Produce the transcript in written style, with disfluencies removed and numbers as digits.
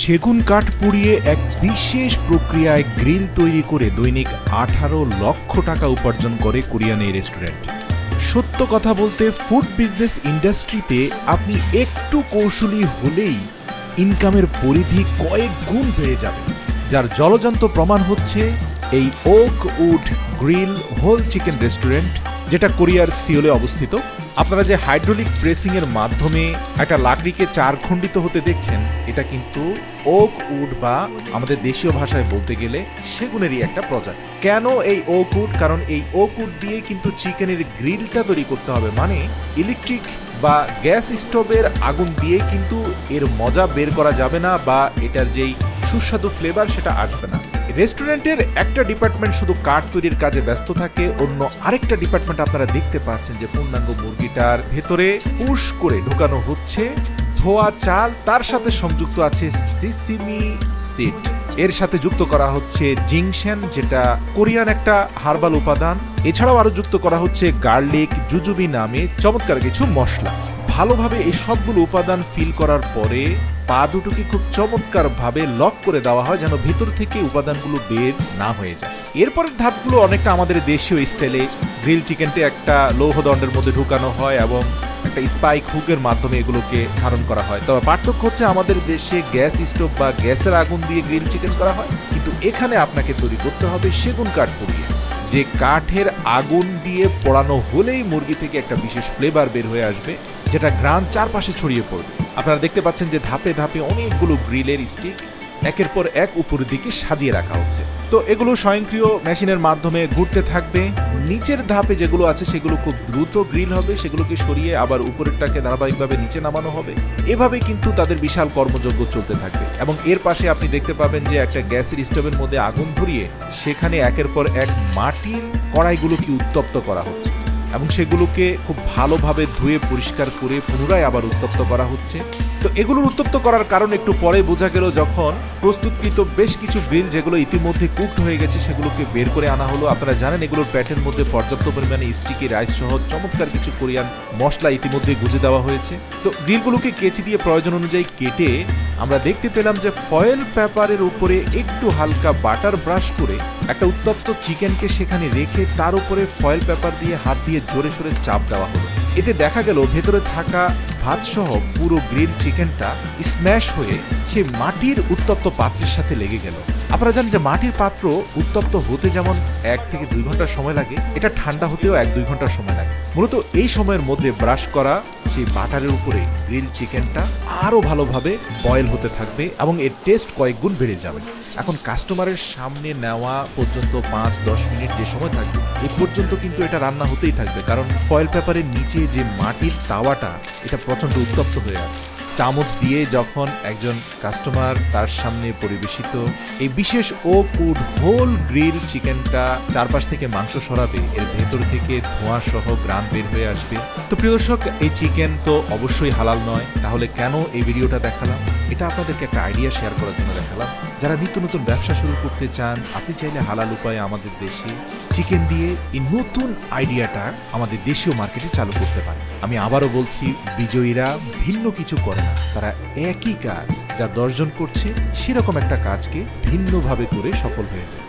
সেগুন কাঠ পুড়িয়ে এক বিশেষ প্রক্রিয়ায় গ্রিল তৈরি করে দৈনিক 18 লক্ষ টাকা উপার্জন করে কোরিয়ান এই রেস্টুরেন্ট। সত্য কথা বলতে ফুড বিজনেস ইন্ডাস্ট্রিতে আপনি একটু কৌশলী হলেই ইনকামের পরিধি কয়েক গুণ বেড়ে যাবে, যার জলজান্ত প্রমাণ হচ্ছে এই oak wood grill whole chicken restaurant, যেটা কোরিয়ার সিওলে অবস্থিত। আপনারা যে হাইড্রোলিক প্রেসিং এর মাধ্যমে একটা লাকড়িকে চারখণ্ডিত হতে দেখছেন, এটা কিন্তু ওক উড বা আমাদের দেশীয় ভাষায় বলতে গেলে সেগুনেরই একটা প্রজাতি। কেন এই ওক উড? কারণ এই ওক উড দিয়ে কিন্তু চিকেনের গ্রিলটা তৈরি করতে হবে, মানে ইলেকট্রিক বা গ্যাস স্টোভের আগুন দিয়ে কিন্তু এর মজা বের করা যাবে না, বা এটার যেই সুস্বাদু ফ্লেভার সেটা আসবে না। রেস্টুরেন্টের একটা ডিপার্টমেন্ট শুধু কাঠ তৈরির কাজে ব্যস্ত থাকে, অন্য আরেকটা ডিপার্টমেন্ট আপনারা দেখতে পাচ্ছেন যে পূর্ণাঙ্গ মুরগিটার ভেতরে পুশ করে ঢুকানো হচ্ছে ধোয়া চাল, তার সাথে সংযুক্ত আছে সিসিমি সিড, এর সাথে যুক্ত করা হচ্ছে জিংশেন, যেটা কোরিয়ান একটা হার্বাল উপাদান। এছাড়াও আরো যুক্ত করা হচ্ছে গার্লিক, জুজুবি নামে চমৎকার কিছু মশলা। ভালোভাবে এই সবগুলো উপাদান ফিল করার পরে পা দুটোকে খুব চমৎকার ভাবে লক করে দেওয়া হয়, যেন ভেতর থেকে উপাদানগুলো বের না হয়ে যায়। এরপরের ধাপগুলো অনেকটা আমাদের দেশীয় স্টাইলে। গ্রিল চিকেনটি একটা লৌহদণ্ডের মধ্যে ঢুকানো হয় এবং একটা স্পাইক হুকের মাধ্যমে এগুলোকে ধারণ করা হয়। তবে পার্থক্য হচ্ছে আমাদের দেশে গ্যাস স্টোভ বা গ্যাসের আগুন দিয়ে গ্রিল চিকেন করা হয়, কিন্তু এখানে আপনাকে তৈরি করতে হবে সেগুন কাঠ পুড়িয়ে, যে কাঠের আগুন দিয়ে পোড়ানো হলেই মুরগি থেকে একটা বিশেষ ফ্লেভার বের হয়ে আসবে, যেটা গ্রান চারপাশে ছড়িয়ে পড়বে। আপনারা দেখতে পাচ্ছেন যে ধাপে ধাপে অনেকগুলো গ্রিলের স্টিক একের পর এক উপরের দিকে সাজিয়ে রাখা হচ্ছে। তো এগুলো স্বয়ংক্রিয় মেশিনের মাধ্যমে ঘুরতে থাকবে। নিচের ধাপে যেগুলো আছে সেগুলো খুব দ্রুত গ্রিল হবে, সেগুলোকে সরিয়ে আবার উপরেরটাকে ধারাবাহিকভাবে নিচে নামানো হবে। এভাবে কিন্তু তাদের বিশাল কর্মযজ্ঞ চলতে থাকবে। এবং এর পাশে আপনি দেখতে পাবেন যে একটা গ্যাসের স্টোভের মধ্যে আগুন ধরিয়ে সেখানে একের পর এক মাটির কড়াইগুলোকে উত্তপ্ত করা হচ্ছে এবং সেগুলোকে খুব ভালোভাবে ধুয়ে পরিষ্কার করে পুনরায় আবার উত্তপ্ত করা হচ্ছে। তো এগুলোর উত্তপ্ত করার কারণ একটু পরে বোঝা গেল, যখন প্রস্তুতকৃত বেশ কিছু গ্রিল যেগুলো ইতিমধ্যে কুকড হয়ে গেছে সেগুলোকে বের করে আনা হলো। আপনারা জানেন এগুলোর প্যাটের মধ্যে পর্যাপ্ত পরিমাণে স্টিকি রাইস সহ চমৎকার কিছু কোরিয়ান মশলা ইতিমধ্যে গুজে দেওয়া হয়েছে। তো গ্রিলগুলোকে কেচি দিয়ে প্রয়োজন অনুযায়ী কেটে আমরা দেখতে পেলাম যে ফয়েল পেপারের উপরে একটু হালকা বাটার ব্রাশ করে একটা উত্তপ্ত চিকেনকে সেখানে রেখে তার উপরে ফয়েল পেপার দিয়ে হাত দিয়ে জোরে সোরে চাপ দেওয়া হলো। এতে দেখা গেল ভেতরে থাকা ভাত সহ পুরো গ্রিল চিকেনটা স্ম্যাশ হয়ে সে মাটির উত্তপ্ত পাত্রের সাথে লেগে গেল। আপনারা জানেন যে মাটির পাত্র উত্তপ্ত হতে যেমন 1 থেকে 2 ঘন্টা সময় লাগে, এটা ঠান্ডা হতেও 1-2 ঘন্টা সময় লাগে। মূলত এই সময়ের মধ্যে ব্রাশ করা সেই বাটারের উপরে গ্রিল চিকেনটা আরো ভালোভাবে বয়েল হতে থাকবে এবং এর টেস্ট কয়েক গুণ বেড়ে যাবে। এখন কাস্টমারের সামনে নেওয়া পর্যন্ত 5-10 মিনিট যে সময় থাকবে, এই পর্যন্ত কিন্তু এটা রান্না হতেই থাকবে, কারণ ফয়েল পেপারের নিচে যে মাটির তাওয়াটা এটা প্রচন্ড উত্তপ্ত হয়ে আছে। চামচ দিয়ে যখন একজন কাস্টমার তার সামনে পরিবেশিত এই বিশেষ ওক উড হোল গ্রিল চিকেনটা চারপাশ থেকে মাংস সরাবে, এর ভেতর থেকে ধোঁয়া সহ গ্রান বের হয়ে আসবে। তো প্রিয় দর্শক, এই চিকেন তো অবশ্যই হালাল নয়, তাহলে কেন এই ভিডিওটা দেখালাম? এটা আপনাদেরকে একটা আইডিয়া শেয়ার করার জন্য দেখালাম। যারা নিত্য নতুন ব্যবসা শুরু করতে চান, আপনি চাইলে হালাল উপায়ে আমাদের দেশে চিকেন দিয়ে এই নতুন আইডিয়াটা আমাদের দেশীয় মার্কেটে চালু করতে পারেন। আমি আবারও বলছি, বিজয়ীরা ভিন্ন কিছু করে না, তারা একই কাজ যা 10 জন করছে সেরকম একটা কাজকে ভিন্নভাবে করে সফল হয়ে যায়।